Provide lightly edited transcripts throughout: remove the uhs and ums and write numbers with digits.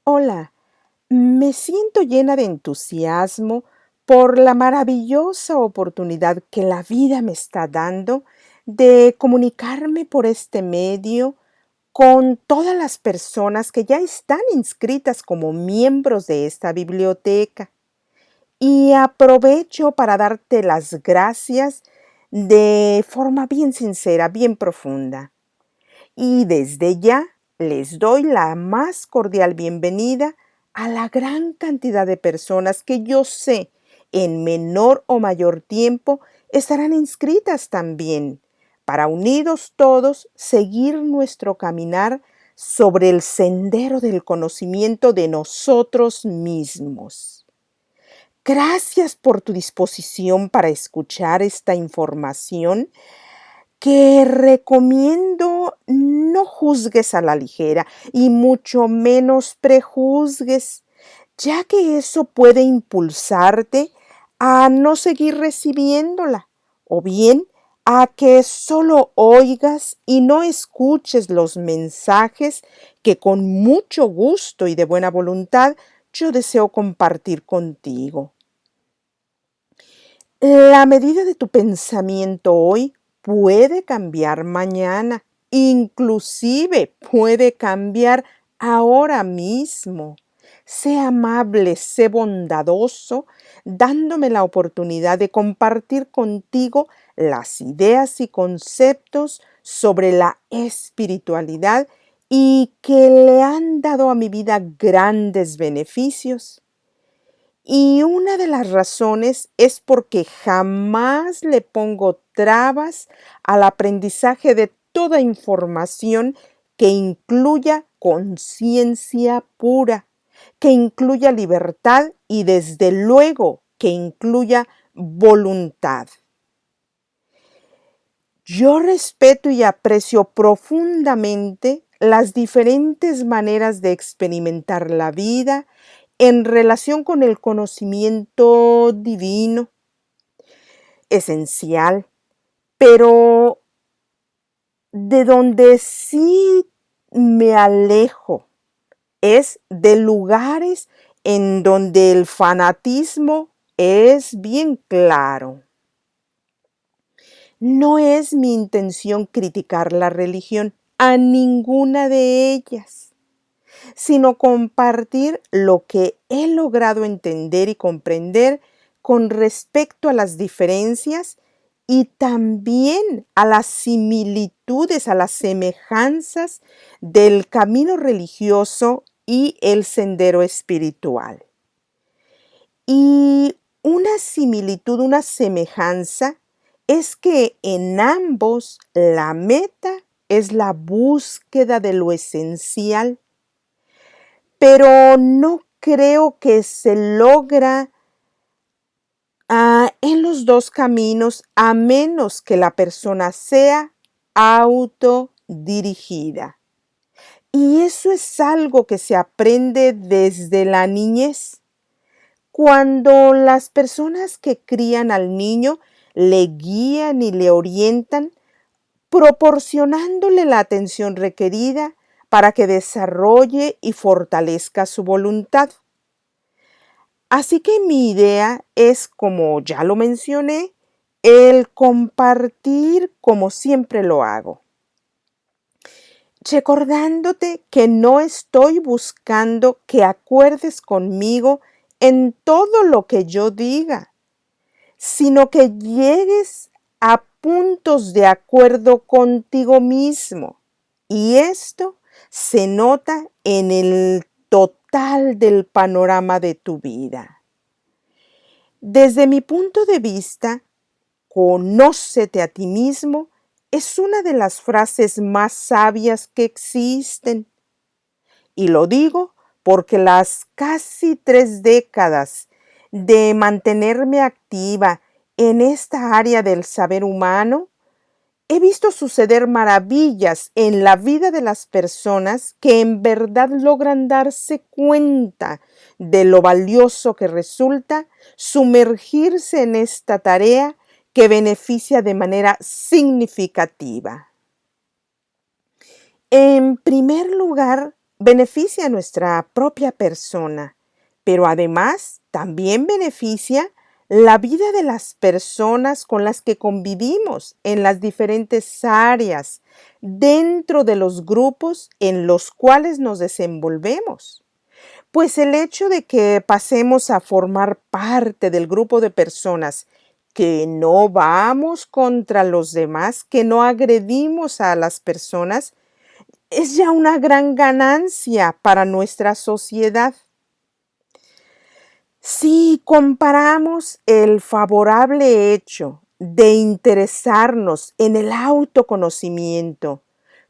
Hola, me siento llena de entusiasmo por la maravillosa oportunidad que la vida me está dando de comunicarme por este medio con todas las personas que ya están inscritas como miembros de esta biblioteca. Y aprovecho para darte las gracias de forma bien sincera, bien profunda. Y desde ya les doy la más cordial bienvenida a la gran cantidad de personas que yo sé en menor o mayor tiempo estarán inscritas también, para unidos todos seguir nuestro caminar sobre el sendero del conocimiento de nosotros mismos. Gracias por tu disposición para escuchar esta información que recomiendo no juzgues a la ligera y mucho menos prejuzgues, ya que eso puede impulsarte a no seguir recibiéndola, o bien a que solo oigas y no escuches los mensajes que con mucho gusto y de buena voluntad yo deseo compartir contigo. La medida de tu pensamiento hoy puede cambiar mañana, inclusive puede cambiar ahora mismo. Sé amable, sé bondadoso, dándome la oportunidad de compartir contigo las ideas y conceptos sobre la espiritualidad y que le han dado a mi vida grandes beneficios. Y una de las razones es porque jamás le pongo trabas al aprendizaje de toda información que incluya conciencia pura, que incluya libertad y desde luego que incluya voluntad. Yo respeto y aprecio profundamente las diferentes maneras de experimentar la vida en relación con el conocimiento divino, esencial, pero de donde sí me alejo es de lugares en donde el fanatismo es bien claro. No es mi intención criticar la religión a ninguna de ellas, sino compartir lo que he logrado entender y comprender con respecto a las diferencias y también a las similitudes, a las semejanzas del camino religioso y el sendero espiritual. Y una similitud, una semejanza, es que en ambos la meta es la búsqueda de lo esencial, pero no creo que se logra en los dos caminos a menos que la persona sea autodirigida. Y eso es algo que se aprende desde la niñez. Cuando las personas que crían al niño le guían y le orientan, proporcionándole la atención requerida para que desarrolle y fortalezca su voluntad. Así que mi idea es, como ya lo mencioné, el compartir como siempre lo hago, recordándote que no estoy buscando que acuerdes conmigo en todo lo que yo diga, sino que llegues a puntos de acuerdo contigo mismo. Y esto se nota en el total del panorama de tu vida. Desde mi punto de vista, conócete a ti mismo es una de las frases más sabias que existen. Y lo digo porque las casi 3 décadas de mantenerme activa en esta área del saber humano, he visto suceder maravillas en la vida de las personas que en verdad logran darse cuenta de lo valioso que resulta sumergirse en esta tarea que beneficia de manera significativa. En primer lugar, beneficia a nuestra propia persona, pero además también beneficia la vida de las personas con las que convivimos en las diferentes áreas dentro de los grupos en los cuales nos desenvolvemos. Pues el hecho de que pasemos a formar parte del grupo de personas que no vamos contra los demás, que no agredimos a las personas, es ya una gran ganancia para nuestra sociedad. Si comparamos el favorable hecho de interesarnos en el autoconocimiento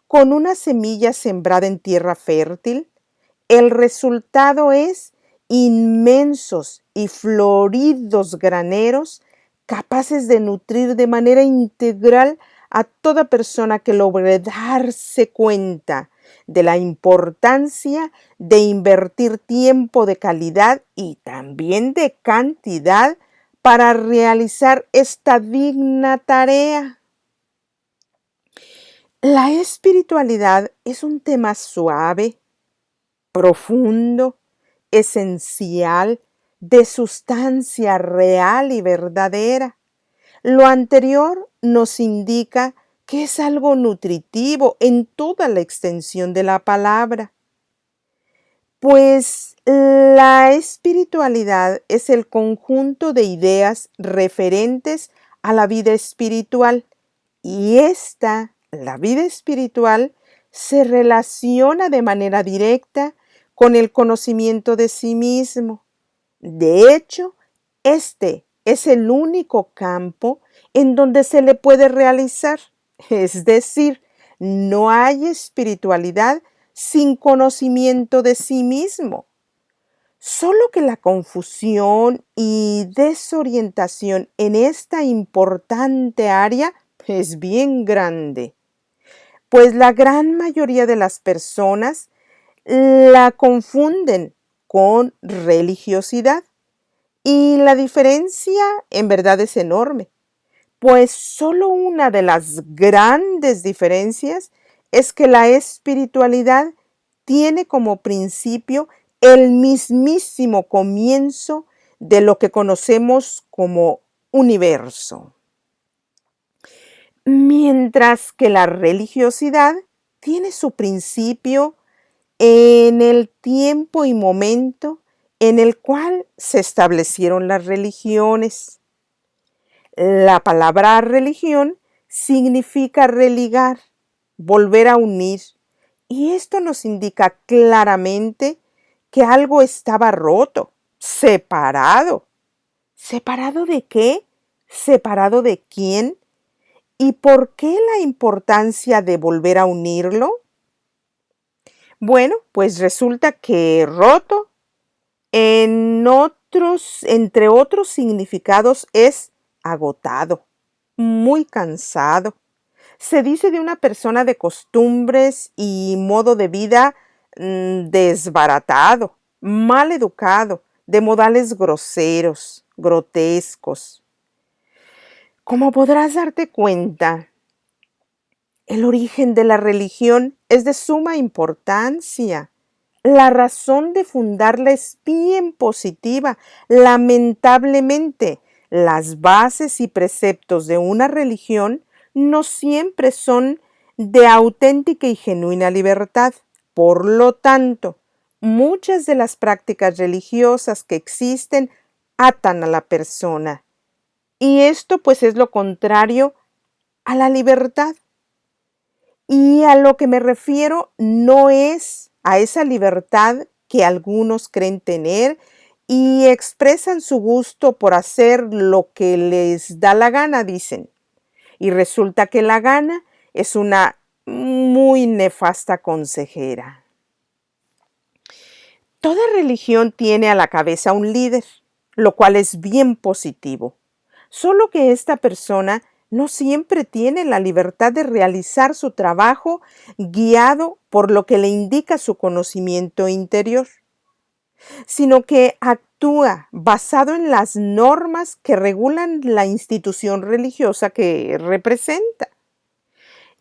con una semilla sembrada en tierra fértil, el resultado es inmensos y floridos graneros capaces de nutrir de manera integral a toda persona que logre darse cuenta de la importancia de invertir tiempo de calidad y también de cantidad para realizar esta digna tarea. La espiritualidad es un tema suave, profundo, esencial, de sustancia real y verdadera. Lo anterior nos indica que es algo nutritivo en toda la extensión de la palabra, pues la espiritualidad es el conjunto de ideas referentes a la vida espiritual y la vida espiritual, se relaciona de manera directa con el conocimiento de sí mismo. De hecho, este es el único campo en donde se le puede realizar. Es decir, no hay espiritualidad sin conocimiento de sí mismo. Solo que la confusión y desorientación en esta importante área es bien grande, pues la gran mayoría de las personas la confunden con religiosidad. Y la diferencia en verdad es enorme, pues solo una de las grandes diferencias es que la espiritualidad tiene como principio el mismísimo comienzo de lo que conocemos como universo, mientras que la religiosidad tiene su principio en el tiempo y momento en el cual se establecieron las religiones. La palabra religión significa religar, volver a unir, y esto nos indica claramente que algo estaba roto, separado. ¿Separado de qué? ¿Separado de quién? ¿Y por qué la importancia de volver a unirlo? Bueno, pues resulta que roto, entre otros significados, es agotado, muy cansado. Se dice de una persona de costumbres y modo de vida desbaratado, mal educado, de modales groseros, grotescos. Como podrás darte cuenta, el origen de la religión es de suma importancia. La razón de fundarla es bien positiva. Lamentablemente, las bases y preceptos de una religión no siempre son de auténtica y genuina libertad. Por lo tanto, muchas de las prácticas religiosas que existen atan a la persona. Y esto pues es lo contrario a la libertad. Y a lo que me refiero no es a esa libertad que algunos creen tener y expresan su gusto por hacer lo que les da la gana, dicen. Y resulta que la gana es una muy nefasta consejera. Toda religión tiene a la cabeza un líder, lo cual es bien positivo. Solo que esta persona no siempre tiene la libertad de realizar su trabajo guiado por lo que le indica su conocimiento interior, sino que actúa basado en las normas que regulan la institución religiosa que representa.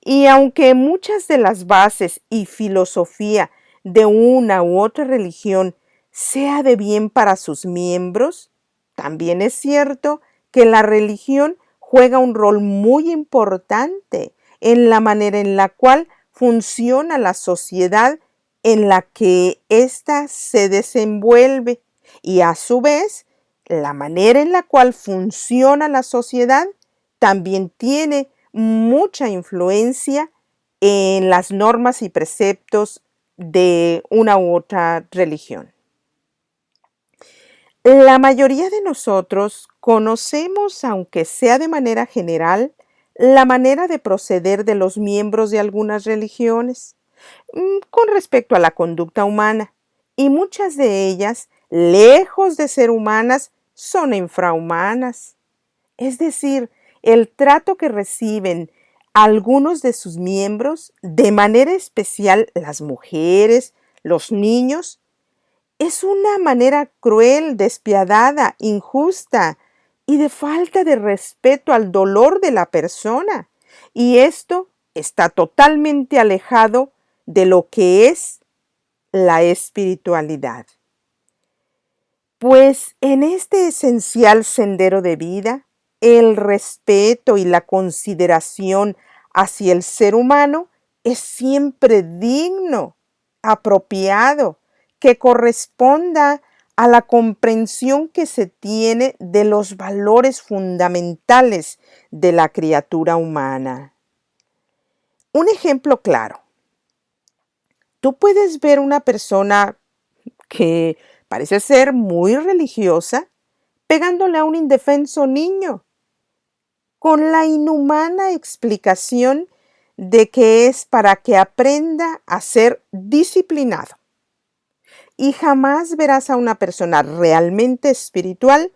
Y aunque muchas de las bases y filosofía de una u otra religión sea de bien para sus miembros, también es cierto que la religión juega un rol muy importante en la manera en la cual funciona la sociedad en la que ésta se desenvuelve y a su vez la manera en la cual funciona la sociedad también tiene mucha influencia en las normas y preceptos de una u otra religión. La mayoría de nosotros conocemos, aunque sea de manera general, la manera de proceder de los miembros de algunas religiones con respecto a la conducta humana, y muchas de ellas, lejos de ser humanas, son infrahumanas. Es decir, el trato que reciben algunos de sus miembros, de manera especial las mujeres, los niños, es una manera cruel, despiadada, injusta y de falta de respeto al dolor de la persona. Y esto está totalmente alejado de lo que es la espiritualidad. Pues en este esencial sendero de vida, el respeto y la consideración hacia el ser humano es siempre digno, apropiado, que corresponda a la comprensión que se tiene de los valores fundamentales de la criatura humana. Un ejemplo claro. Tú puedes ver una persona que parece ser muy religiosa pegándole a un indefenso niño con la inhumana explicación de que es para que aprenda a ser disciplinado. Y jamás verás a una persona realmente espiritual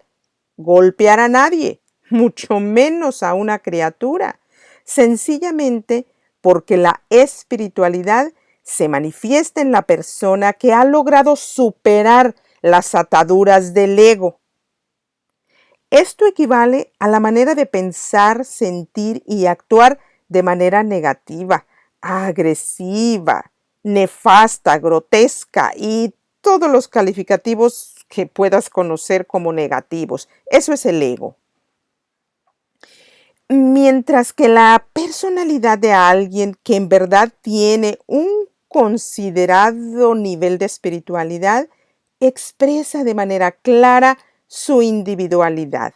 golpear a nadie, mucho menos a una criatura, sencillamente porque la espiritualidad se manifiesta en la persona que ha logrado superar las ataduras del ego. Esto equivale a la manera de pensar, sentir y actuar de manera negativa, agresiva, nefasta, grotesca y todos los calificativos que puedas conocer como negativos. Eso es el ego. Mientras que la personalidad de alguien que en verdad tiene un considerado nivel de espiritualidad expresa de manera clara su individualidad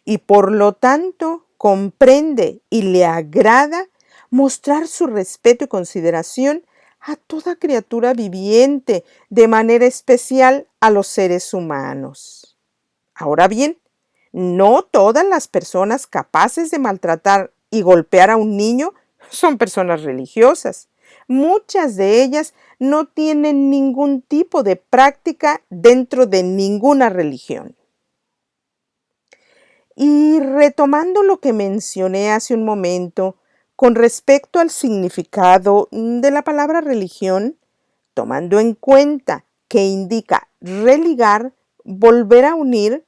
y por lo tanto comprende y le agrada mostrar su respeto y consideración a toda criatura viviente, de manera especial a los seres humanos. Ahora bien, no todas las personas capaces de maltratar y golpear a un niño son personas religiosas. Muchas de ellas no tienen ningún tipo de práctica dentro de ninguna religión. Y retomando lo que mencioné hace un momento con respecto al significado de la palabra religión, tomando en cuenta que indica religar, volver a unir,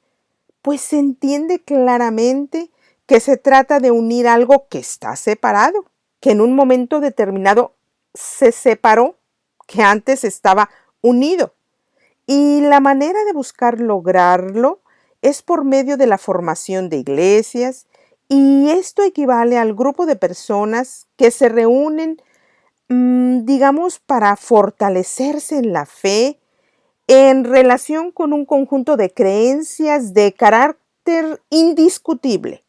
pues se entiende claramente que se trata de unir algo que está separado, que en un momento determinado se separó, que antes estaba unido. Y la manera de buscar lograrlo es por medio de la formación de iglesias, y esto equivale al grupo de personas que se reúnen, digamos, para fortalecerse en la fe en relación con un conjunto de creencias de carácter indiscutible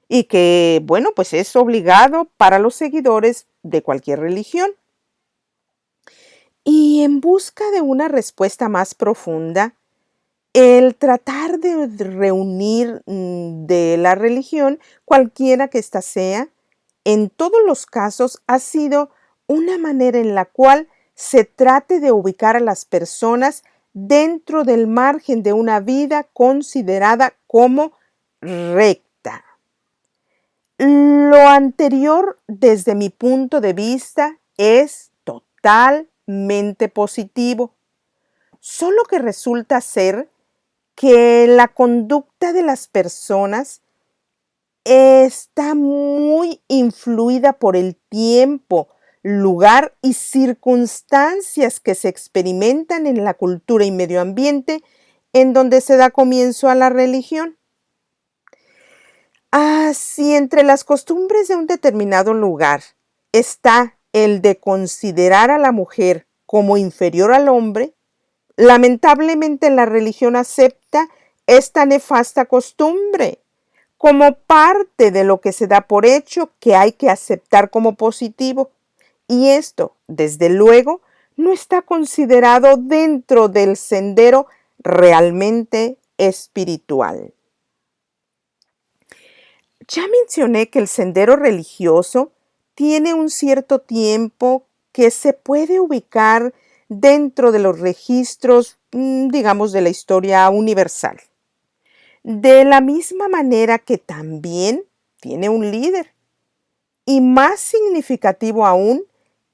y que, bueno, pues es obligado para los seguidores de cualquier religión. Y en busca de una respuesta más profunda, el tratar de reunir de la religión, cualquiera que ésta sea, en todos los casos ha sido una manera en la cual se trate de ubicar a las personas dentro del margen de una vida considerada como recta. Lo anterior, desde mi punto de vista, es totalmente positivo, solo que resulta ser que la conducta de las personas está muy influida por el tiempo lugar y circunstancias que se experimentan en la cultura y medio ambiente en donde se da comienzo a la religión. Si entre las costumbres de un determinado lugar está el de considerar a la mujer como inferior al hombre, lamentablemente la religión acepta esta nefasta costumbre como parte de lo que se da por hecho que hay que aceptar como positivo. Y esto, desde luego, no está considerado dentro del sendero realmente espiritual. Ya mencioné que el sendero religioso tiene un cierto tiempo que se puede ubicar dentro de los registros, digamos, de la historia universal. De la misma manera que también tiene un líder. Y más significativo aún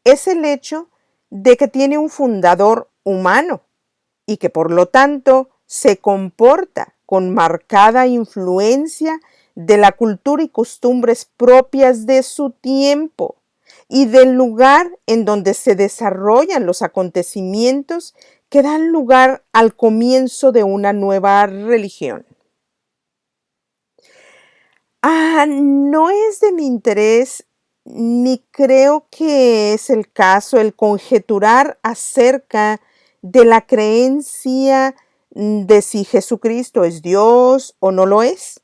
es el hecho de que tiene un fundador humano y que por lo tanto se comporta con marcada influencia de la cultura y costumbres propias de su tiempo y del lugar en donde se desarrollan los acontecimientos que dan lugar al comienzo de una nueva religión. No es de mi interés ni creo que es el caso el conjeturar acerca de la creencia de si Jesucristo es Dios o no lo es.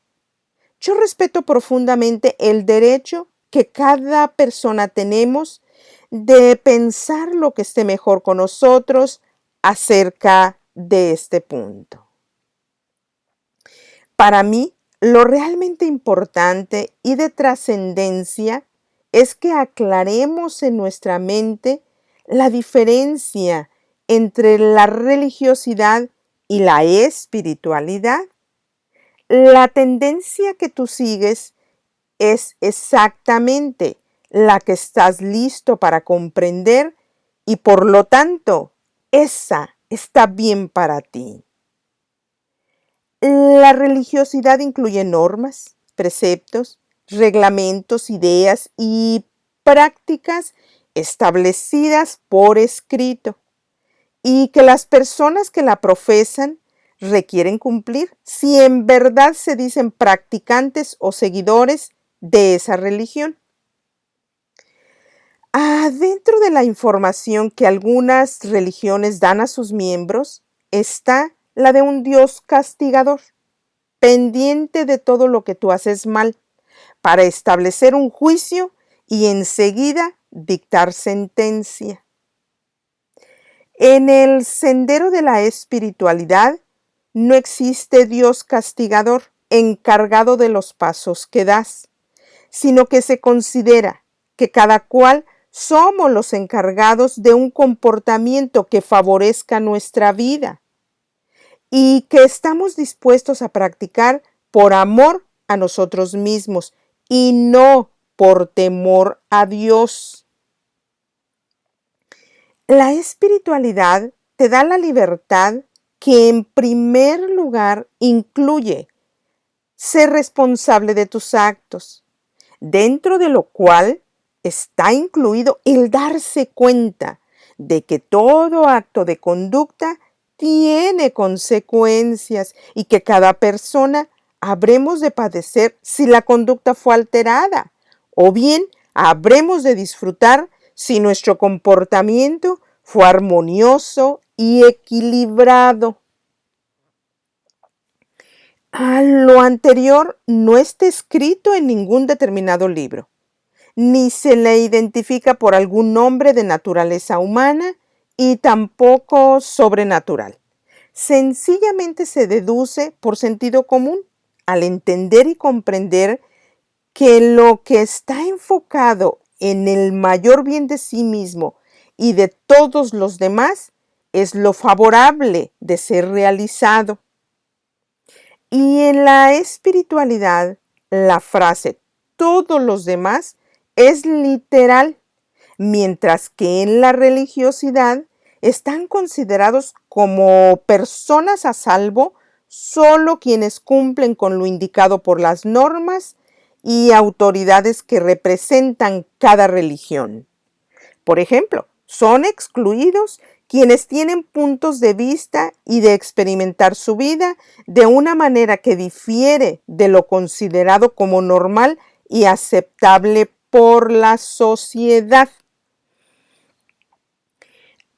Yo respeto profundamente el derecho que cada persona tenemos de pensar lo que esté mejor con nosotros acerca de este punto. Para mí, lo realmente importante y de trascendencia es que aclaremos en nuestra mente la diferencia entre la religiosidad y la espiritualidad. La tendencia que tú sigues es exactamente la que estás listo para comprender y por lo tanto, esa está bien para ti. La religiosidad incluye normas, preceptos, reglamentos, ideas y prácticas establecidas por escrito y que las personas que la profesan requieren cumplir si en verdad se dicen practicantes o seguidores de esa religión. Dentro de la información que algunas religiones dan a sus miembros está la de un Dios castigador, pendiente de todo lo que tú haces mal, para establecer un juicio y enseguida dictar sentencia. En el sendero de la espiritualidad no existe Dios castigador encargado de los pasos que das, sino que se considera que cada cual somos los encargados de un comportamiento que favorezca nuestra vida y que estamos dispuestos a practicar por amor a nosotros mismos y no por temor a Dios. La espiritualidad te da la libertad que en primer lugar incluye ser responsable de tus actos, dentro de lo cual está incluido el darse cuenta de que todo acto de conducta tiene consecuencias y que cada persona habremos de padecer si la conducta fue alterada, o bien habremos de disfrutar si nuestro comportamiento fue armonioso y equilibrado. Lo anterior no está escrito en ningún determinado libro, ni se le identifica por algún nombre de naturaleza humana y tampoco sobrenatural. Sencillamente se deduce por sentido común al entender y comprender que lo que está enfocado en el mayor bien de sí mismo y de todos los demás es lo favorable de ser realizado. Y en la espiritualidad, la frase todos los demás es literal, mientras que en la religiosidad están considerados como personas a salvo solo quienes cumplen con lo indicado por las normas y autoridades que representan cada religión. Por ejemplo, son excluidos quienes tienen puntos de vista y de experimentar su vida de una manera que difiere de lo considerado como normal y aceptable por la sociedad.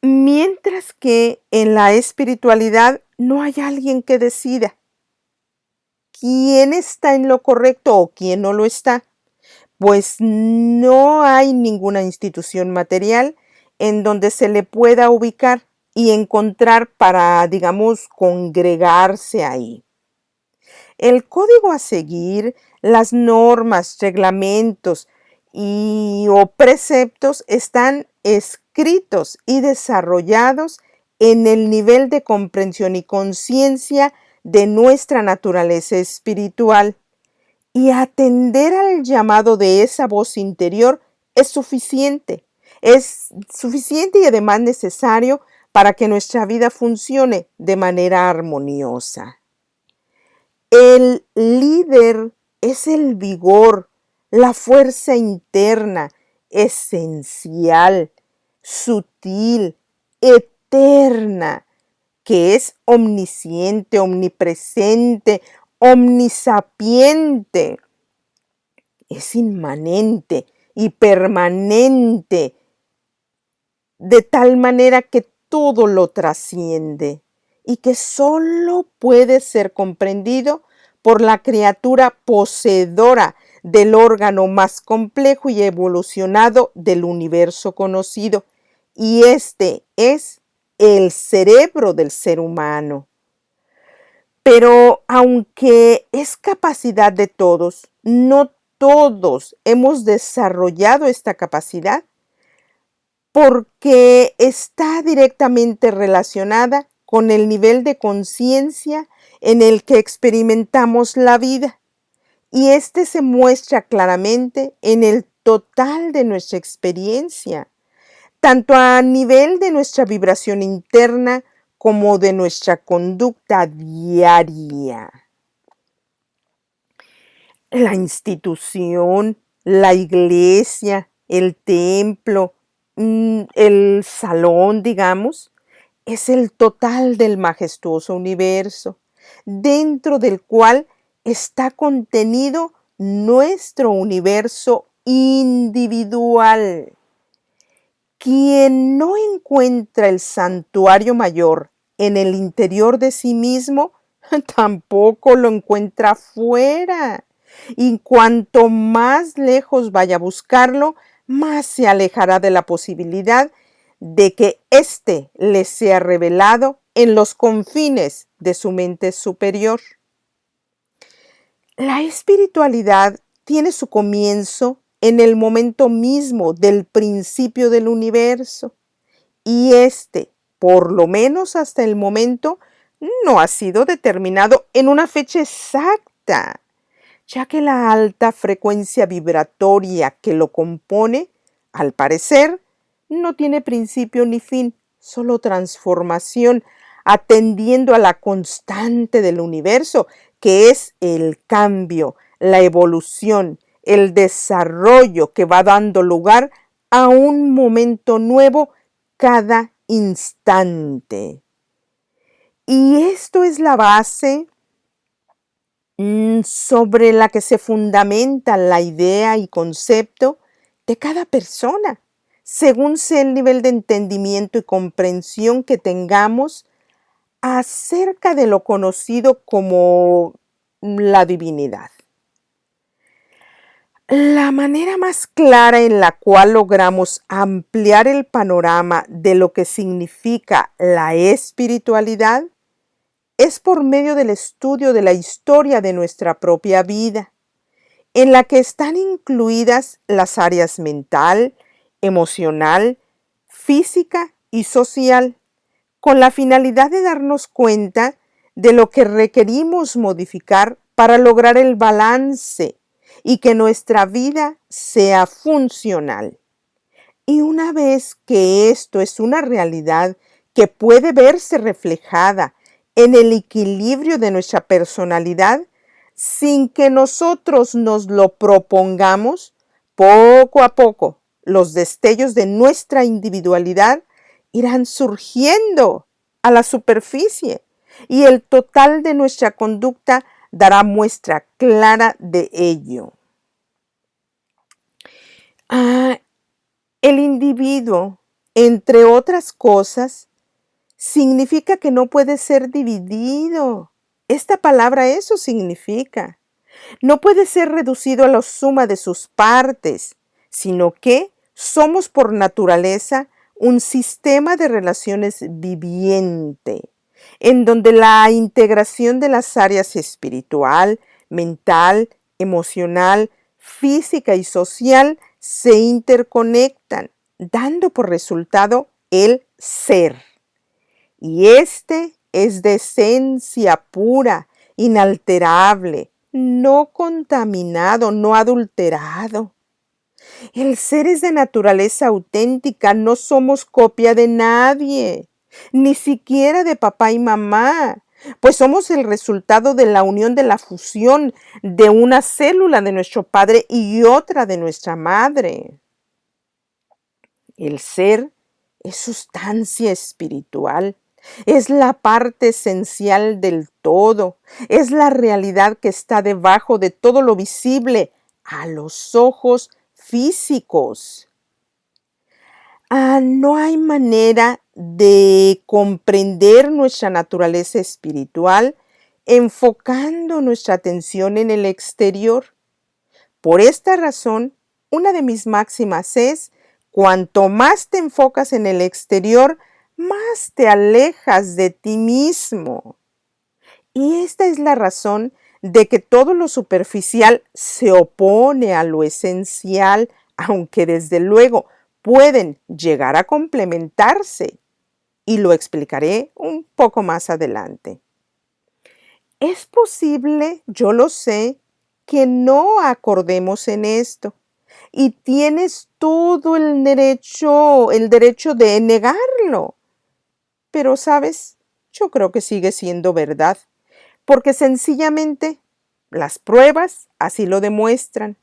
Mientras que en la espiritualidad no hay alguien que decida quién está en lo correcto o quién no lo está, pues no hay ninguna institución material en donde se le pueda ubicar y encontrar para, digamos, congregarse ahí. El código a seguir, las normas, reglamentos o preceptos están escritos y desarrollados en el nivel de comprensión y conciencia de nuestra naturaleza espiritual. Y atender al llamado de esa voz interior es suficiente. Es suficiente y además necesario para que nuestra vida funcione de manera armoniosa. El líder es el vigor, la fuerza interna, esencial, sutil, eterna, que es omnisciente, omnipresente, omnisapiente. Es inmanente y permanente, de tal manera que todo lo trasciende y que solo puede ser comprendido por la criatura poseedora del órgano más complejo y evolucionado del universo conocido. Y este es el cerebro del ser humano. Pero aunque es capacidad de todos, no todos hemos desarrollado esta capacidad porque está directamente relacionada con el nivel de conciencia en el que experimentamos la vida. Y este se muestra claramente en el total de nuestra experiencia, tanto a nivel de nuestra vibración interna como de nuestra conducta diaria. La institución, la iglesia, el templo, el salón, digamos, es el total del majestuoso universo, dentro del cual está contenido nuestro universo individual. Quien no encuentra el santuario mayor en el interior de sí mismo, tampoco lo encuentra fuera. Y cuanto más lejos vaya a buscarlo, más se alejará de la posibilidad de que éste le sea revelado en los confines de su mente superior. La espiritualidad tiene su comienzo en el momento mismo del principio del universo, y este, por lo menos hasta el momento, no ha sido determinado en una fecha exacta, ya que la alta frecuencia vibratoria que lo compone, al parecer, no tiene principio ni fin, solo transformación, atendiendo a la constante del universo, que es el cambio, la evolución, el desarrollo que va dando lugar a un momento nuevo cada instante. Y esto es la base sobre la que se fundamenta la idea y concepto de cada persona, según sea el nivel de entendimiento y comprensión que tengamos acerca de lo conocido como la divinidad. La manera más clara en la cual logramos ampliar el panorama de lo que significa la espiritualidad es por medio del estudio de la historia de nuestra propia vida, en la que están incluidas las áreas mental, emocional, física y social, con la finalidad de darnos cuenta de lo que requerimos modificar para lograr el balance y que nuestra vida sea funcional. Y una vez que esto es una realidad que puede verse reflejada en el equilibrio de nuestra personalidad, sin que nosotros nos lo propongamos, poco a poco los destellos de nuestra individualidad irán surgiendo a la superficie y el total de nuestra conducta dará muestra clara de ello. El individuo, entre otras cosas, significa que no puede ser dividido. Esta palabra eso significa. No puede ser reducido a la suma de sus partes, sino que somos por naturaleza un sistema de relaciones viviente, en donde la integración de las áreas espiritual, mental, emocional, física y social se interconectan, dando por resultado el ser. Y este es de esencia pura, inalterable, no contaminado, no adulterado. El ser es de naturaleza auténtica, no somos copia de nadie, ni siquiera de papá y mamá, pues somos el resultado de la unión de la fusión de una célula de nuestro padre y otra de nuestra madre. El ser es sustancia espiritual, es la parte esencial del todo, es la realidad que está debajo de todo lo visible a los ojos físicos. No hay manera de comprender nuestra naturaleza espiritual enfocando nuestra atención en el exterior. Por esta razón, una de mis máximas es: cuanto más te enfocas en el exterior, más te alejas de ti mismo. Y esta es la razón de que todo lo superficial se opone a lo esencial, aunque desde luego pueden llegar a complementarse. Y lo explicaré un poco más adelante. Es posible, yo lo sé, que no acordemos en esto. Y tienes todo el derecho de negarlo. Pero, ¿sabes? Yo creo que sigue siendo verdad, porque sencillamente las pruebas así lo demuestran.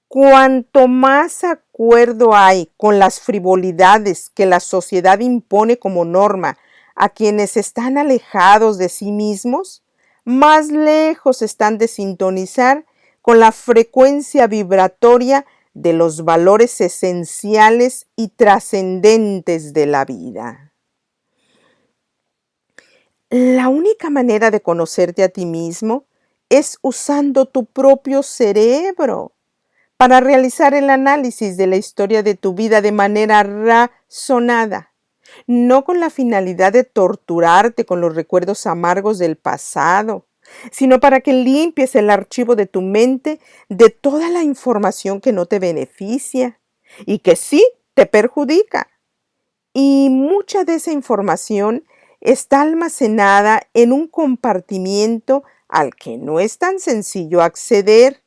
Cuanto más acuerdo hay con las frivolidades que la sociedad impone como norma a quienes están alejados de sí mismos, más lejos están de sintonizar con la frecuencia vibratoria de los valores esenciales y trascendentes de la vida. La única manera de conocerte a ti mismo es usando tu propio cerebro para realizar el análisis de la historia de tu vida de manera razonada, no con la finalidad de torturarte con los recuerdos amargos del pasado, sino para que limpies el archivo de tu mente de toda la información que no te beneficia y que sí te perjudica. Y mucha de esa información está almacenada en un compartimiento al que no es tan sencillo acceder,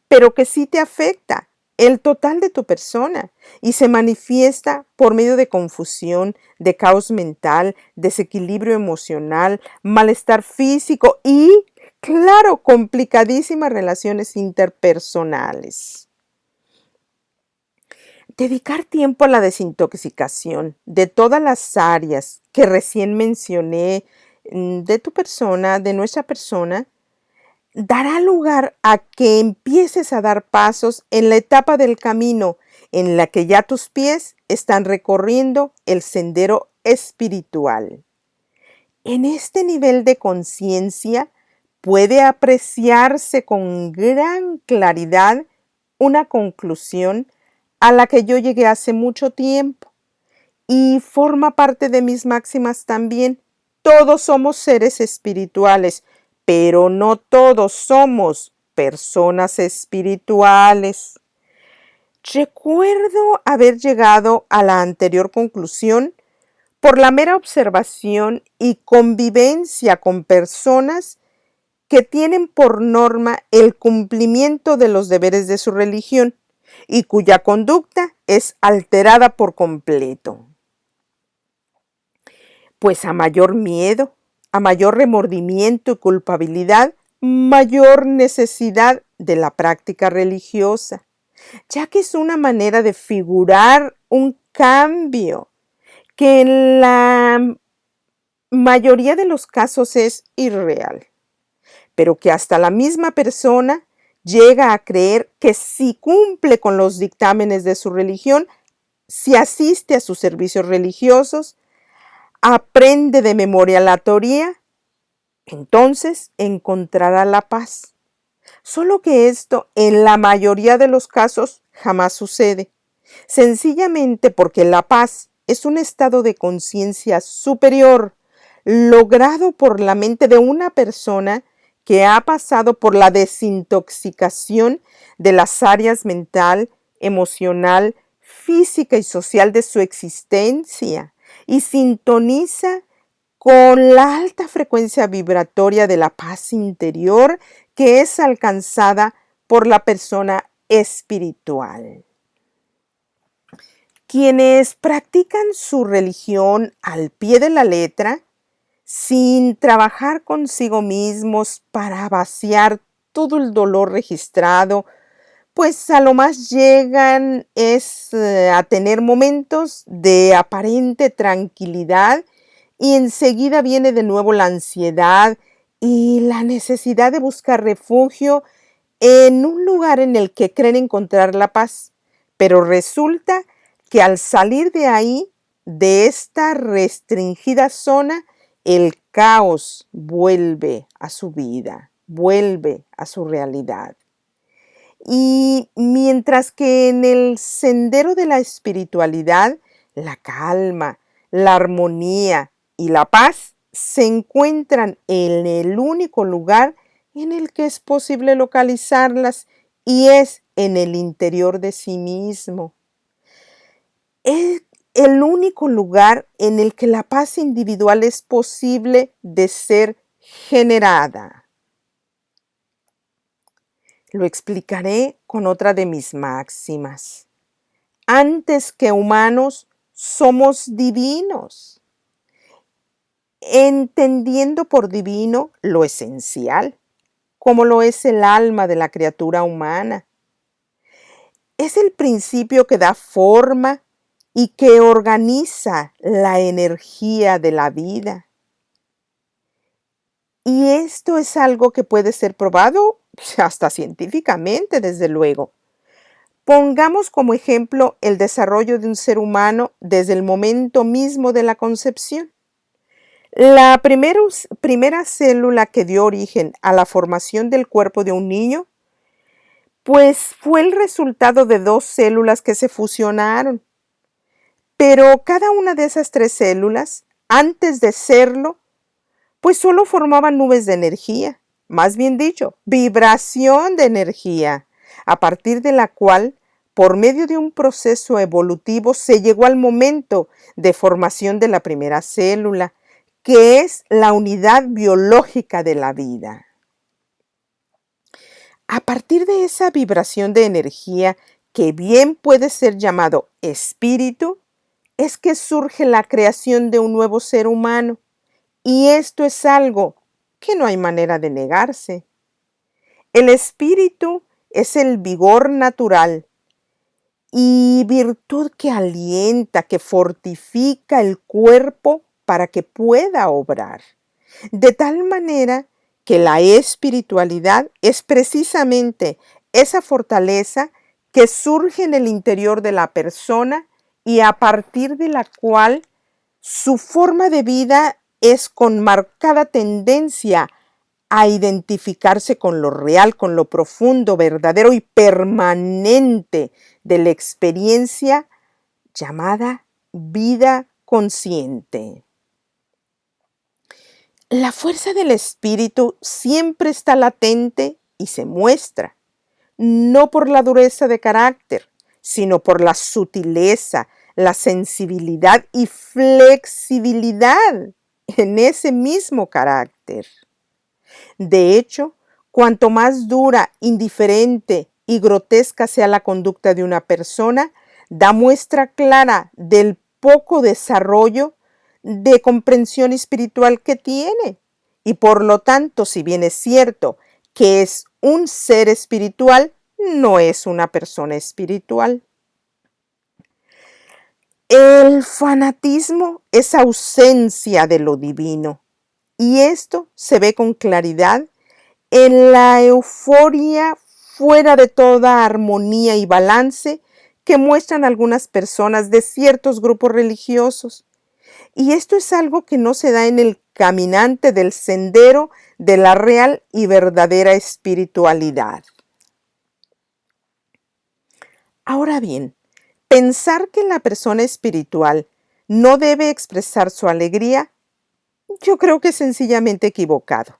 pero que sí te afecta el total de tu persona y se manifiesta por medio de confusión, de caos mental, desequilibrio emocional, malestar físico y, claro, complicadísimas relaciones interpersonales. Dedicar tiempo a la desintoxicación de todas las áreas que recién mencioné de tu persona, de nuestra persona, dará lugar a que empieces a dar pasos en la etapa del camino en la que ya tus pies están recorriendo el sendero espiritual. En este nivel de conciencia puede apreciarse con gran claridad una conclusión a la que yo llegué hace mucho tiempo y forma parte de mis máximas también. Todos somos seres espirituales, pero no todos somos personas espirituales. Recuerdo haber llegado a la anterior conclusión por la mera observación y convivencia con personas que tienen por norma el cumplimiento de los deberes de su religión y cuya conducta es alterada por completo. Pues a mayor miedo, a mayor remordimiento y culpabilidad, mayor necesidad de la práctica religiosa. ya que es una manera de figurar un cambio que en la mayoría de los casos es irreal, pero que hasta la misma persona llega a creer que si cumple con los dictámenes de su religión, si asiste a sus servicios religiosos, aprende de memoria la teoría, entonces encontrará la paz. Solo que esto en la mayoría de los casos jamás sucede, sencillamente porque la paz es un estado de conciencia superior logrado por la mente de una persona que ha pasado por la desintoxicación de las áreas mental, emocional, física y social de su existencia y sintoniza con la alta frecuencia vibratoria de la paz interior que es alcanzada por la persona espiritual. Quienes practican su religión al pie de la letra, sin trabajar consigo mismos para vaciar todo el dolor registrado, pues a lo más llegan es a tener momentos de aparente tranquilidad y enseguida viene de nuevo la ansiedad y la necesidad de buscar refugio en un lugar en el que creen encontrar la paz. Pero resulta que al salir de ahí, de esta restringida zona, el caos vuelve a su vida, vuelve a su realidad. Y mientras que en el sendero de la espiritualidad, la calma, la armonía y la paz se encuentran en el único lugar en el que es posible localizarlas y es en el interior de sí mismo. Es el único lugar en el que la paz individual es posible de ser generada. Lo explicaré con otra de mis máximas. Antes que humanos, somos divinos, entendiendo por divino lo esencial, como lo es el alma de la criatura humana. Es el principio que da forma y que organiza la energía de la vida. Y esto es algo que puede ser probado hasta científicamente, desde luego. Pongamos como ejemplo el desarrollo de un ser humano desde el momento mismo de la concepción. La primera célula que dio origen a la formación del cuerpo de un niño, pues fue el resultado de dos células que se fusionaron. Pero cada una de esas tres células, antes de serlo, pues solo formaban nubes de energía, más bien dicho, vibración de energía, a partir de la cual, por medio de un proceso evolutivo, se llegó al momento de formación de la primera célula, que es la unidad biológica de la vida. A partir de esa vibración de energía, que bien puede ser llamado espíritu, es que surge la creación de un nuevo ser humano. Y esto es algo que no hay manera de negarse. El espíritu es el vigor natural y virtud que alienta, que fortifica el cuerpo para que pueda obrar. De tal manera que la espiritualidad es precisamente esa fortaleza que surge en el interior de la persona y a partir de la cual su forma de vida es con marcada tendencia a identificarse con lo real, con lo profundo, verdadero y permanente de la experiencia llamada vida consciente. La fuerza del espíritu siempre está latente y se muestra, no por la dureza de carácter, sino por la sutileza, la sensibilidad y flexibilidad en ese mismo carácter. De hecho, cuanto más dura, indiferente y grotesca sea la conducta de una persona, da muestra clara del poco desarrollo de comprensión espiritual que tiene. Y por lo tanto, si bien es cierto que es un ser espiritual, no es una persona espiritual. El fanatismo es ausencia de lo divino, y esto se ve con claridad en la euforia fuera de toda armonía y balance que muestran algunas personas de ciertos grupos religiosos. Y esto es algo que no se da en el caminante del sendero de la real y verdadera espiritualidad. Ahora bien, pensar que la persona espiritual no debe expresar su alegría, yo creo que es sencillamente equivocado,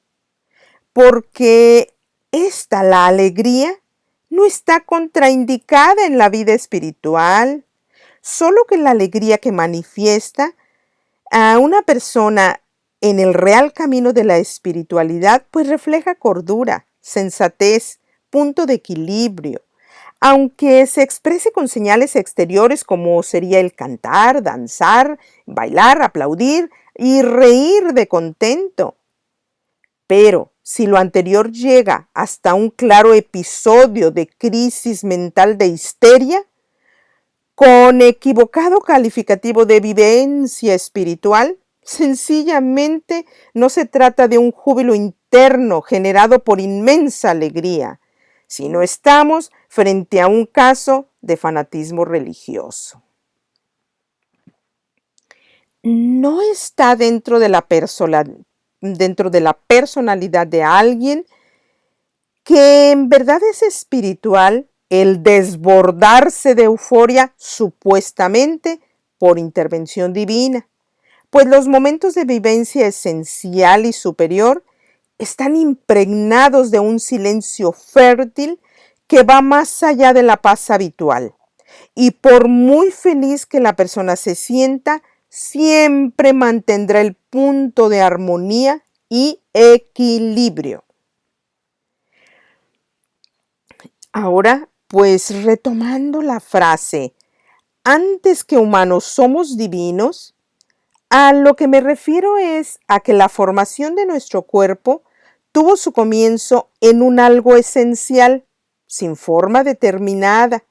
porque la alegría, no está contraindicada en la vida espiritual, solo que la alegría que manifiesta a una persona en el real camino de la espiritualidad, pues refleja cordura, sensatez, punto de equilibrio, aunque se exprese con señales exteriores como sería el cantar, danzar, bailar, aplaudir y reír de contento. Pero si lo anterior llega hasta un claro episodio de crisis mental de histeria, con equivocado calificativo de vivencia espiritual, sencillamente no se trata de un júbilo interno generado por inmensa alegría, sino estamos frente a un caso de fanatismo religioso. No está dentro de la personalidad de alguien que en verdad es espiritual el desbordarse de euforia supuestamente por intervención divina, pues los momentos de vivencia esencial y superior están impregnados de un silencio fértil que va más allá de la paz habitual. Y por muy feliz que la persona se sienta, siempre mantendrá el punto de armonía y equilibrio. Ahora, pues retomando la frase, antes que humanos somos divinos, a lo que me refiero es a que la formación de nuestro cuerpo tuvo su comienzo en un algo esencial, sin forma determinada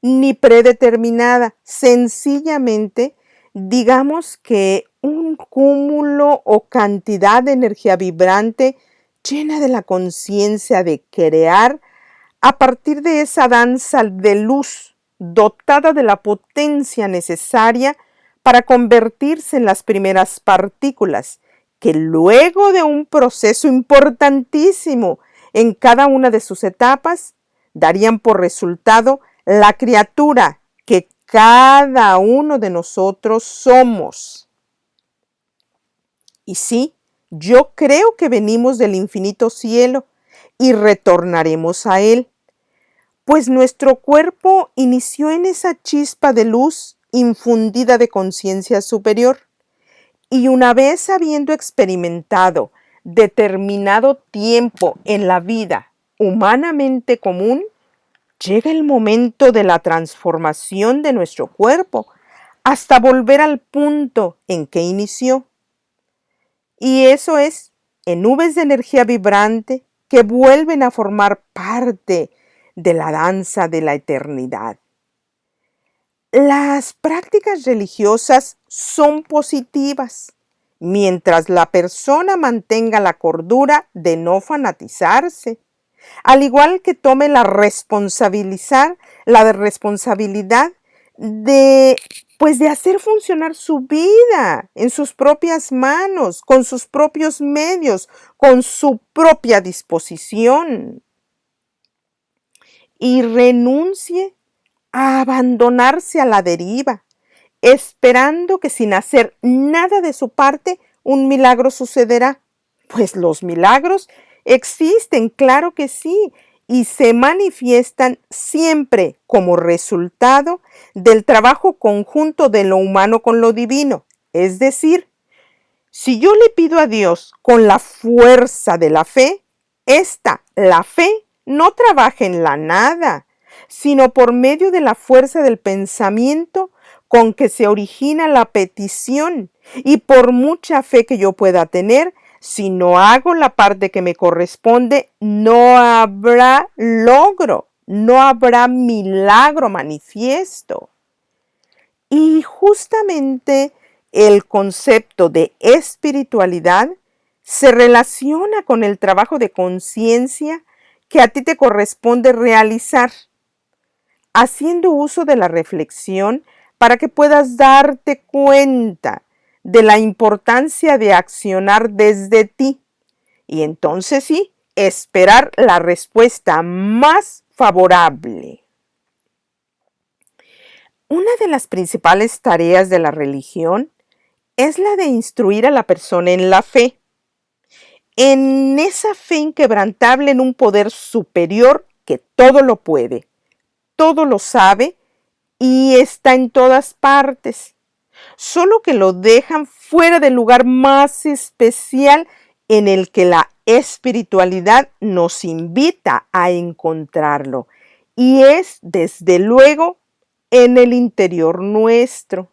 ni predeterminada, sencillamente digamos que un cúmulo o cantidad de energía vibrante llena de la conciencia de crear a partir de esa danza de luz dotada de la potencia necesaria para convertirse en las primeras partículas, que luego de un proceso importantísimo en cada una de sus etapas, darían por resultado la criatura que cada uno de nosotros somos. Y sí, yo creo que venimos del infinito cielo y retornaremos a él, pues nuestro cuerpo inició en esa chispa de luz infundida de conciencia superior, y una vez habiendo experimentado determinado tiempo en la vida humanamente común, llega el momento de la transformación de nuestro cuerpo hasta volver al punto en que inició. Y eso es en nubes de energía vibrante que vuelven a formar parte de la danza de la eternidad. Las prácticas religiosas son positivas, mientras la persona mantenga la cordura de no fanatizarse, al igual que tome la responsabilidad de hacer funcionar su vida en sus propias manos, con sus propios medios, con su propia disposición, y renuncie a abandonarse a la deriva, esperando que sin hacer nada de su parte un milagro sucederá. Pues los milagros existen, claro que sí, y se manifiestan siempre como resultado del trabajo conjunto de lo humano con lo divino. Es decir, si yo le pido a Dios con la fuerza de la fe, la fe, no trabaja en la nada, sino por medio de la fuerza del pensamiento con que se origina la petición. Y por mucha fe que yo pueda tener, si no hago la parte que me corresponde, no habrá logro, no habrá milagro manifiesto. Y justamente el concepto de espiritualidad se relaciona con el trabajo de conciencia que a ti te corresponde realizar, haciendo uso de la reflexión para que puedas darte cuenta de la importancia de accionar desde ti y entonces sí, esperar la respuesta más favorable. Una de las principales tareas de la religión es la de instruir a la persona en la fe, en esa fe inquebrantable en un poder superior que todo lo puede, todo lo sabe y está en todas partes, solo que lo dejan fuera del lugar más especial en el que la espiritualidad nos invita a encontrarlo, y es desde luego en el interior nuestro.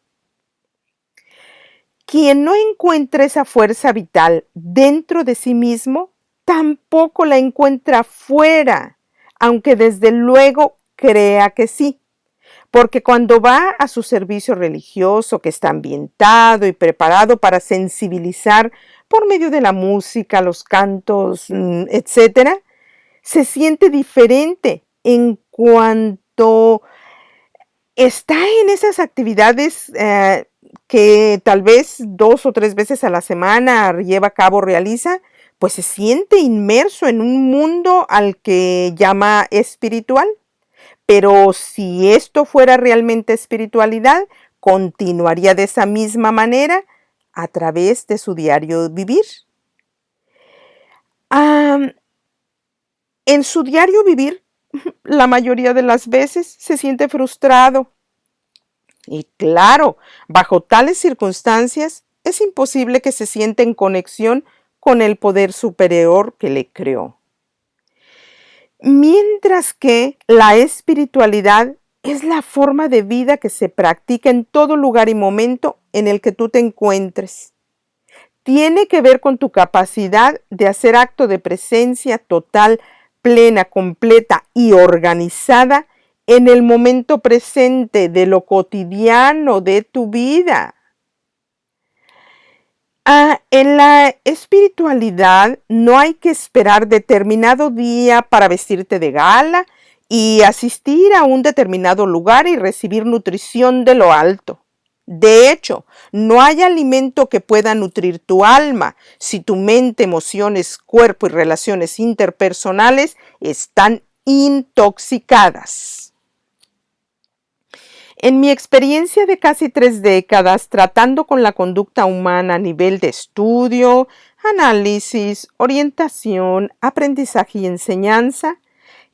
Quien no encuentra esa fuerza vital dentro de sí mismo, tampoco la encuentra fuera, aunque desde luego crea que sí. Porque cuando va a su servicio religioso, que está ambientado y preparado para sensibilizar por medio de la música, los cantos, etcétera, se siente diferente en cuanto está en esas actividades que tal vez 2 o 3 veces a la semana lleva a cabo, realiza, pues se siente inmerso en un mundo al que llama espiritual. Pero si esto fuera realmente espiritualidad, continuaría de esa misma manera a través de su diario vivir. En su diario vivir, la mayoría de las veces se siente frustrado. Y claro, bajo tales circunstancias, es imposible que se sienta en conexión con el poder superior que le creó. Mientras que la espiritualidad es la forma de vida que se practica en todo lugar y momento en el que tú te encuentres. Tiene que ver con tu capacidad de hacer acto de presencia total, plena, completa y organizada en el momento presente de lo cotidiano de tu vida. En la espiritualidad no hay que esperar determinado día para vestirte de gala y asistir a un determinado lugar y recibir nutrición de lo alto. De hecho, no hay alimento que pueda nutrir tu alma si tu mente, emociones, cuerpo y relaciones interpersonales están intoxicadas. En mi experiencia de casi 3 décadas tratando con la conducta humana a nivel de estudio, análisis, orientación, aprendizaje y enseñanza,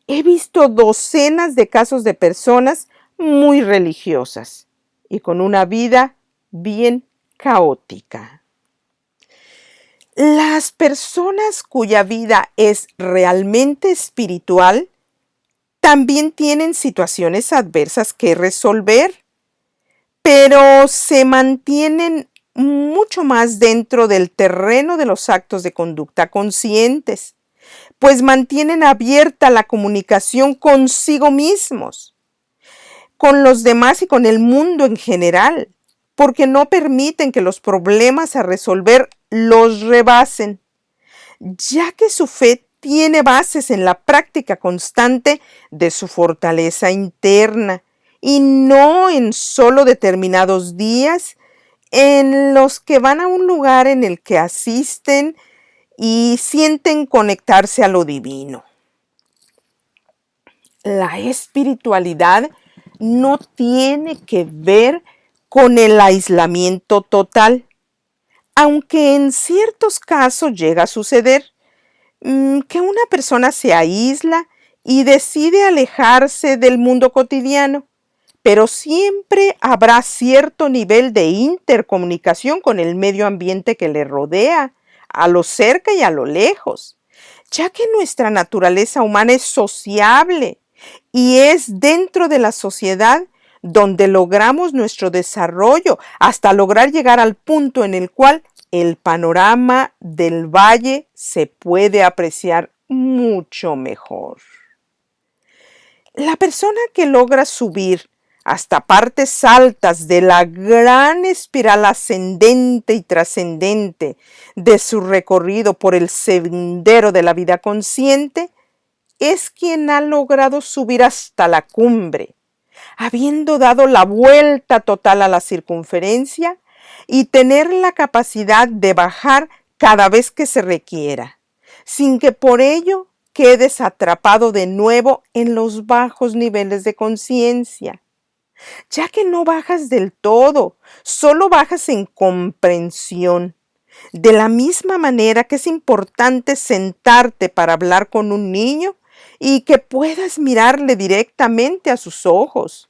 he visto docenas de casos de personas muy religiosas y con una vida bien caótica. Las personas cuya vida es realmente espiritual también tienen situaciones adversas que resolver, pero se mantienen mucho más dentro del terreno de los actos de conducta conscientes, pues mantienen abierta la comunicación consigo mismos, con los demás y con el mundo en general, porque no permiten que los problemas a resolver los rebasen, ya que su fe tiene bases en la práctica constante de su fortaleza interna y no en solo determinados días en los que van a un lugar en el que asisten y sienten conectarse a lo divino. La espiritualidad no tiene que ver con el aislamiento total, aunque en ciertos casos llega a suceder que una persona se aísla y decide alejarse del mundo cotidiano, pero siempre habrá cierto nivel de intercomunicación con el medio ambiente que le rodea, a lo cerca y a lo lejos, ya que nuestra naturaleza humana es sociable y es dentro de la sociedad donde logramos nuestro desarrollo hasta lograr llegar al punto en el cual el panorama del valle se puede apreciar mucho mejor. La persona que logra subir hasta partes altas de la gran espiral ascendente y trascendente de su recorrido por el sendero de la vida consciente, es quien ha logrado subir hasta la cumbre, habiendo dado la vuelta total a la circunferencia y tener la capacidad de bajar cada vez que se requiera, sin que por ello quedes atrapado de nuevo en los bajos niveles de conciencia, ya que no bajas del todo, solo bajas en comprensión. De la misma manera que es importante sentarte para hablar con un niño y que puedas mirarle directamente a sus ojos.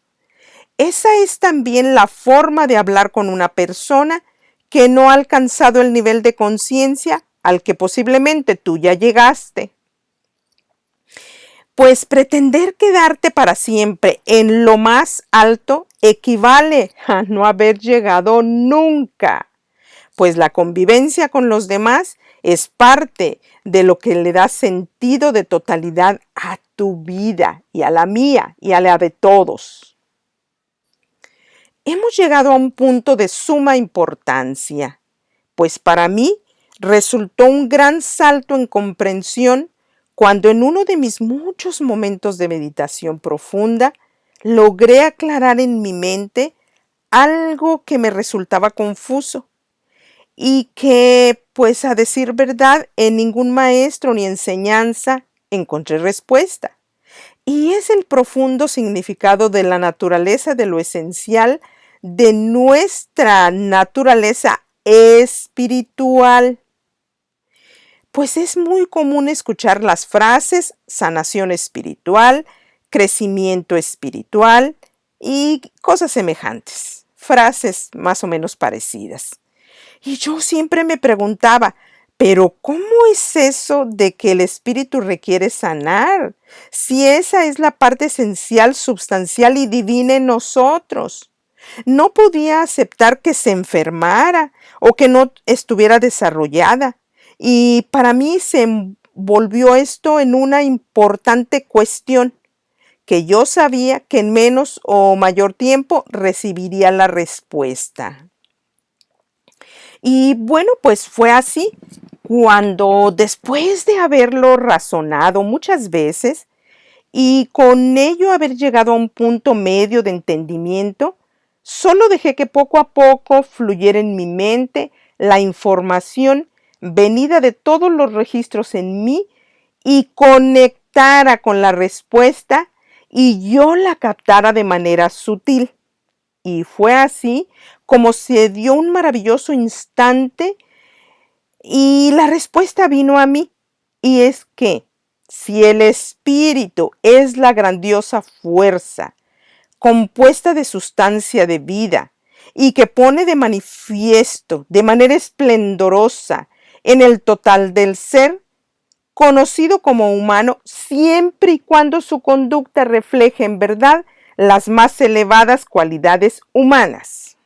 Esa es también la forma de hablar con una persona que no ha alcanzado el nivel de conciencia al que posiblemente tú ya llegaste. Pues pretender quedarte para siempre en lo más alto equivale a no haber llegado nunca, pues la convivencia con los demás es parte de lo que le da sentido de totalidad a tu vida y a la mía y a la de todos. Hemos llegado a un punto de suma importancia, pues para mí resultó un gran salto en comprensión cuando en uno de mis muchos momentos de meditación profunda logré aclarar en mi mente algo que me resultaba confuso y que, pues a decir verdad, en ningún maestro ni enseñanza encontré respuesta. Y es el profundo significado de la naturaleza de lo esencial de nuestra naturaleza espiritual. Pues es muy común escuchar las frases sanación espiritual, crecimiento espiritual y cosas semejantes, frases más o menos parecidas. Y yo siempre me preguntaba, pero ¿cómo es eso de que el espíritu requiere sanar? Si esa es la parte esencial, substancial y divina en nosotros. No podía aceptar que se enfermara o que no estuviera desarrollada. Y para mí se volvió esto en una importante cuestión, que yo sabía que en menos o mayor tiempo recibiría la respuesta. Y bueno, pues fue así cuando después de haberlo razonado muchas veces y con ello haber llegado a un punto medio de entendimiento, solo dejé que poco a poco fluyera en mi mente la información venida de todos los registros en mí y conectara con la respuesta y yo la captara de manera sutil. Y fue así como se dio un maravilloso instante y la respuesta vino a mí. Y es que si el espíritu es la grandiosa fuerza compuesta de sustancia de vida y que pone de manifiesto de manera esplendorosa en el total del ser, conocido como humano, siempre y cuando su conducta refleje en verdad las más elevadas cualidades humanas.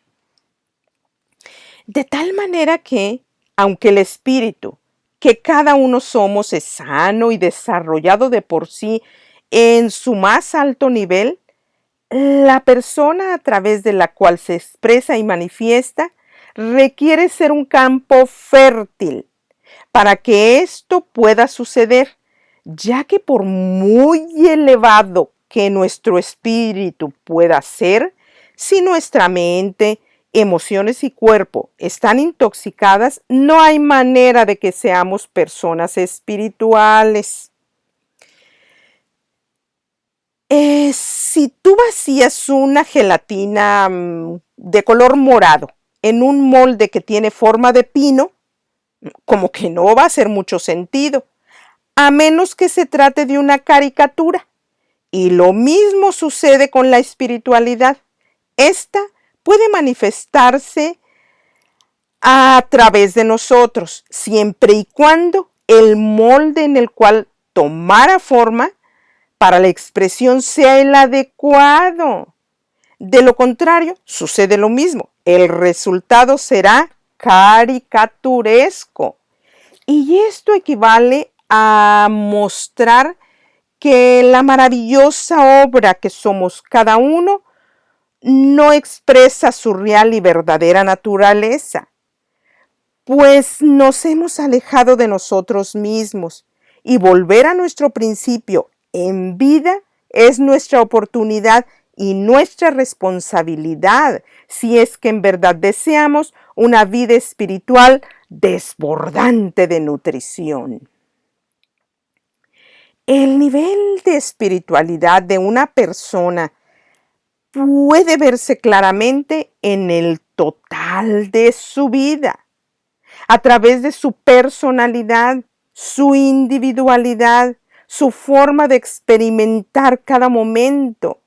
De tal manera que, aunque el espíritu que cada uno somos es sano y desarrollado de por sí en su más alto nivel, la persona a través de la cual se expresa y manifiesta requiere ser un campo fértil para que esto pueda suceder, ya que por muy elevado que nuestro espíritu pueda ser, si nuestra mente, emociones y cuerpo están intoxicadas, no hay manera de que seamos personas espirituales. Si tú vacías una gelatina de color morado en un molde que tiene forma de pino, como que no va a hacer mucho sentido, a menos que se trate de una caricatura. Y lo mismo sucede con la espiritualidad. Esta puede manifestarse a través de nosotros, siempre y cuando el molde en el cual tomara forma para la expresión sea el adecuado. De lo contrario, sucede lo mismo. El resultado será caricaturesco. Y esto equivale a mostrar que la maravillosa obra que somos cada uno no expresa su real y verdadera naturaleza, pues nos hemos alejado de nosotros mismos y volver a nuestro principio en vida es nuestra oportunidad y nuestra responsabilidad si es que en verdad deseamos una vida espiritual desbordante de nutrición. El nivel de espiritualidad de una persona puede verse claramente en el total de su vida, a través de su personalidad, su individualidad, su forma de experimentar cada momento,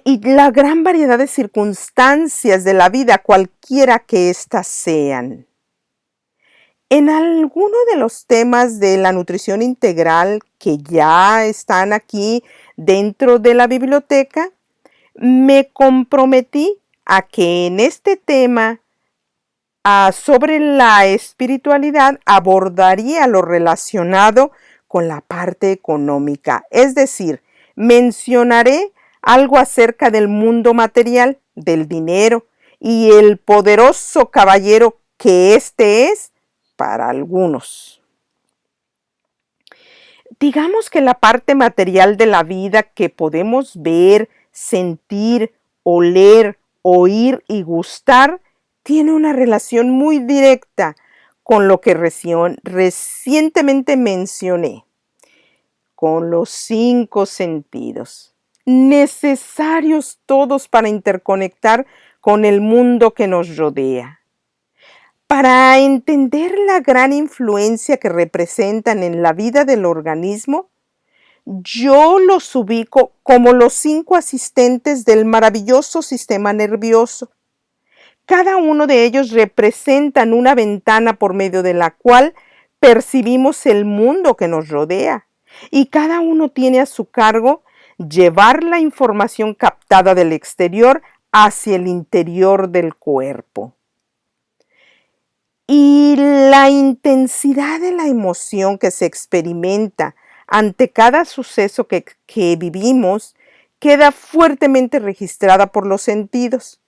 y la gran variedad de circunstancias de la vida, cualquiera que éstas sean. En alguno de los temas de la nutrición integral que ya están aquí dentro de la biblioteca, me comprometí a que en este tema sobre la espiritualidad abordaría lo relacionado con la parte económica, es decir, mencionaré algo acerca del mundo material, del dinero y el poderoso caballero que éste es para algunos. Digamos que la parte material de la vida que podemos ver, sentir, oler, oír y gustar tiene una relación muy directa con lo que recientemente mencioné, con los 5 sentidos, necesarios todos para interconectar con el mundo que nos rodea. Para entender la gran influencia que representan en la vida del organismo, yo los ubico como los 5 asistentes del maravilloso sistema nervioso. Cada uno de ellos representan una ventana por medio de la cual percibimos el mundo que nos rodea, y cada uno tiene a su cargo llevar la información captada del exterior hacia el interior del cuerpo. Y la intensidad de la emoción que se experimenta ante cada suceso que vivimos queda fuertemente registrada por los sentidos,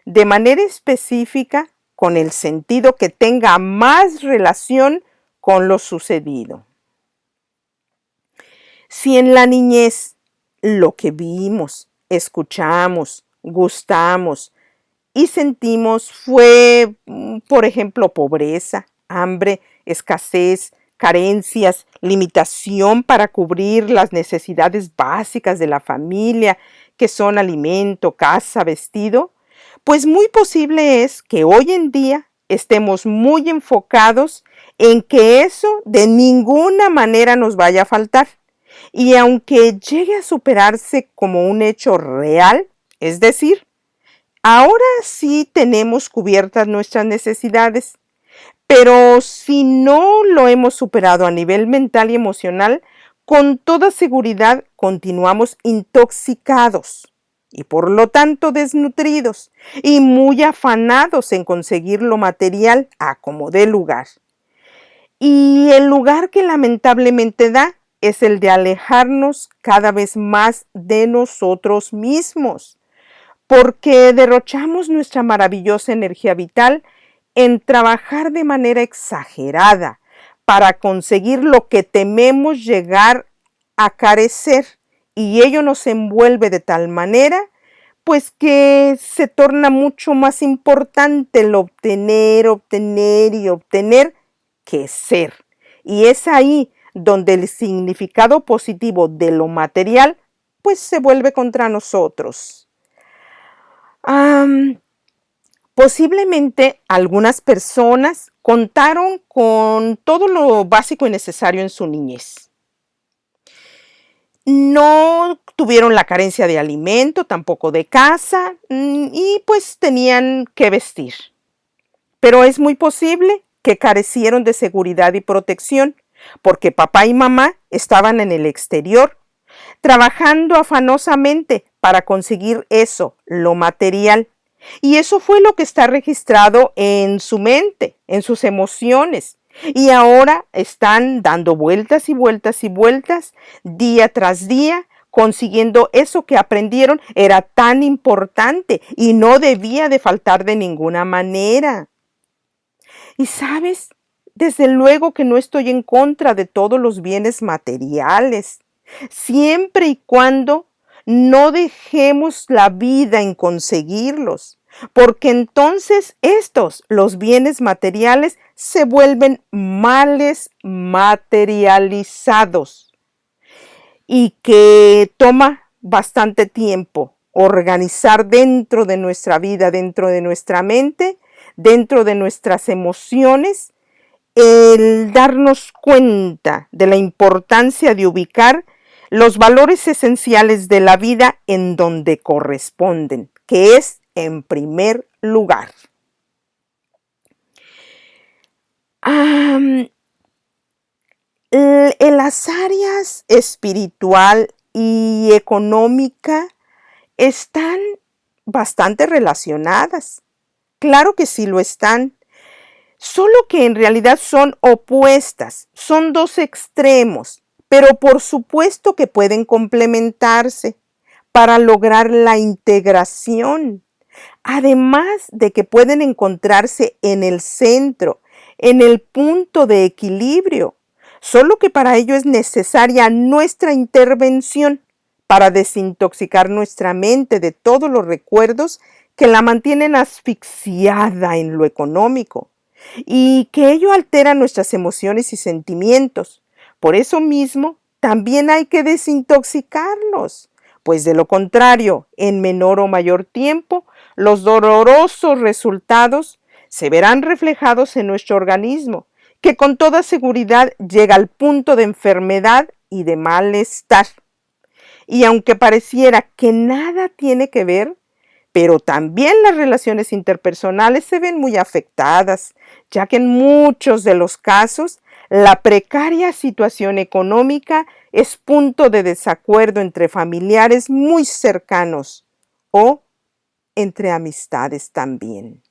de manera específica con el sentido que tenga más relación con lo sucedido. Si en la niñez lo que vimos, escuchamos, gustamos y sentimos fue, por ejemplo, pobreza, hambre, escasez, carencias, limitación para cubrir las necesidades básicas de la familia, que son alimento, casa, vestido, pues muy posible es que hoy en día estemos muy enfocados en que eso de ninguna manera nos vaya a faltar. Y aunque llegue a superarse como un hecho real, es decir, ahora sí tenemos cubiertas nuestras necesidades, pero si no lo hemos superado a nivel mental y emocional, con toda seguridad continuamos intoxicados y por lo tanto desnutridos y muy afanados en conseguir lo material a como dé lugar. Y el lugar que lamentablemente da es el de alejarnos cada vez más de nosotros mismos, porque derrochamos nuestra maravillosa energía vital en trabajar de manera exagerada para conseguir lo que tememos llegar a carecer, y ello nos envuelve de tal manera pues que se torna mucho más importante el obtener, obtener y obtener que ser. Y es ahí donde el significado positivo de lo material pues se vuelve contra nosotros. Posiblemente algunas personas contaron con todo lo básico y necesario en su niñez. No tuvieron la carencia de alimento, tampoco de casa, y pues tenían que vestir. Pero es muy posible que carecieron de seguridad y protección, porque papá y mamá estaban en el exterior, trabajando afanosamente para conseguir eso, lo material. Y eso fue lo que está registrado en su mente, en sus emociones, Y ahora están dando vueltas y vueltas y vueltas, día tras día, consiguiendo eso que aprendieron era tan importante y no debía de faltar de ninguna manera. Y sabes, desde luego que no estoy en contra de todos los bienes materiales, siempre y cuando no dejemos la vida en conseguirlos, porque entonces los bienes materiales, se vuelven males materializados y que toma bastante tiempo organizar dentro de nuestra vida, dentro de nuestra mente, dentro de nuestras emociones, el darnos cuenta de la importancia de ubicar los valores esenciales de la vida en donde corresponden, que es en primer lugar. En las áreas espiritual y económica están bastante relacionadas. Claro que sí lo están, solo que en realidad son opuestas, son dos extremos, pero por supuesto que pueden complementarse para lograr la integración. Además de que pueden encontrarse en el centro, en el punto de equilibrio, solo que para ello es necesaria nuestra intervención para desintoxicar nuestra mente de todos los recuerdos que la mantienen asfixiada en lo económico y que ello altera nuestras emociones y sentimientos. Por eso mismo, también hay que desintoxicarlos, pues de lo contrario, en menor o mayor tiempo, los dolorosos resultados se verán reflejados en nuestro organismo, que con toda seguridad llega al punto de enfermedad y de malestar. Y aunque pareciera que nada tiene que ver, pero también las relaciones interpersonales se ven muy afectadas, ya que en muchos de los casos la precaria situación económica es punto de desacuerdo entre familiares muy cercanos o entre amistades también.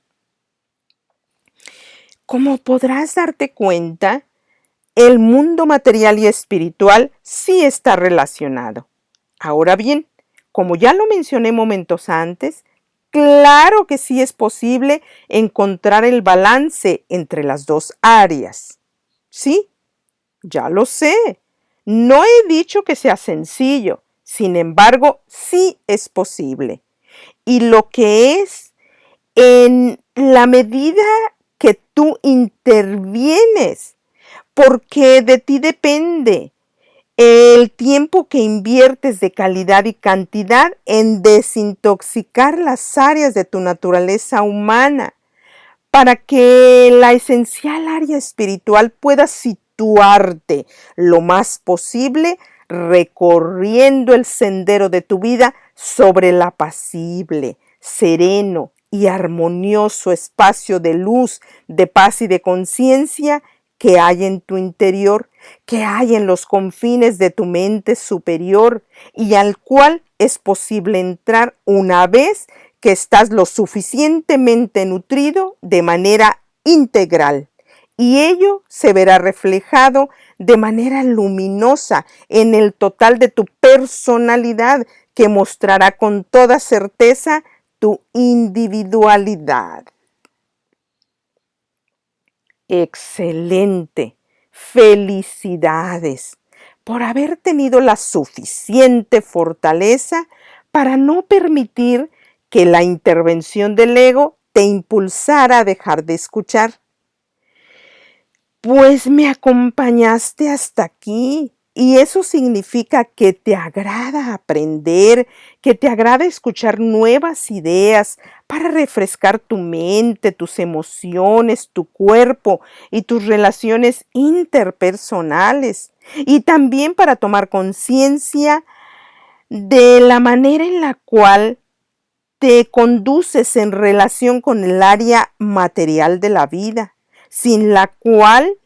Como podrás darte cuenta, el mundo material y espiritual sí está relacionado. Ahora bien, como ya lo mencioné momentos antes, claro que sí es posible encontrar el balance entre las dos áreas. Sí, ya lo sé. No he dicho que sea sencillo, sin embargo, sí es posible. Y lo que es, en la medida que tú intervienes, porque de ti depende el tiempo que inviertes de calidad y cantidad en desintoxicar las áreas de tu naturaleza humana para que la esencial área espiritual pueda situarte lo más posible recorriendo el sendero de tu vida sobre el apacible, sereno y armonioso espacio de luz, de paz y de conciencia que hay en tu interior, que hay en los confines de tu mente superior y al cual es posible entrar una vez que estás lo suficientemente nutrido de manera integral. Y ello se verá reflejado de manera luminosa en el total de tu personalidad, que mostrará con toda certeza tu individualidad. Excelente. Felicidades por haber tenido la suficiente fortaleza para no permitir que la intervención del ego te impulsara a dejar de escuchar. Pues me acompañaste hasta aquí y eso significa que te agrada aprender, que te agrada escuchar nuevas ideas para refrescar tu mente, tus emociones, tu cuerpo y tus relaciones interpersonales, y también para tomar conciencia de la manera en la cual te conduces en relación con el área material de la vida, sin la cual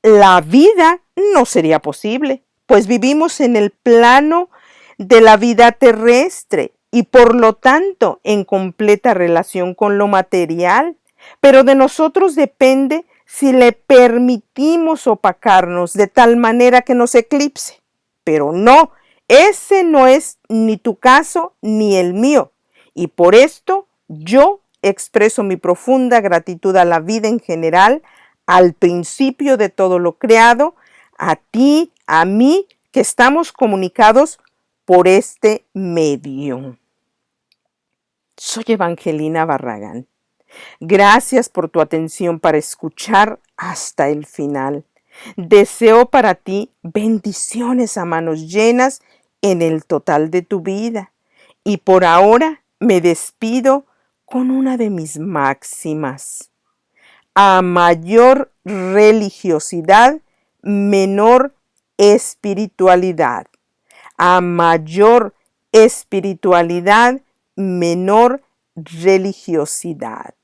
la vida no sería posible, pues vivimos en el plano de la vida terrestre y por lo tanto en completa relación con lo material, pero de nosotros depende si le permitimos opacarnos de tal manera que nos eclipse. Pero no, ese no es ni tu caso ni el mío. Y por esto yo expreso mi profunda gratitud a la vida en general, al principio de todo lo creado, a ti, a mí, que estamos comunicados por este medio. Soy Evangelina Barragán. Gracias por tu atención para escuchar hasta el final. Deseo para ti bendiciones a manos llenas en el total de tu vida. Y por ahora me despido con una de mis máximas. A mayor religiosidad, menor espiritualidad. A mayor espiritualidad, menor religiosidad.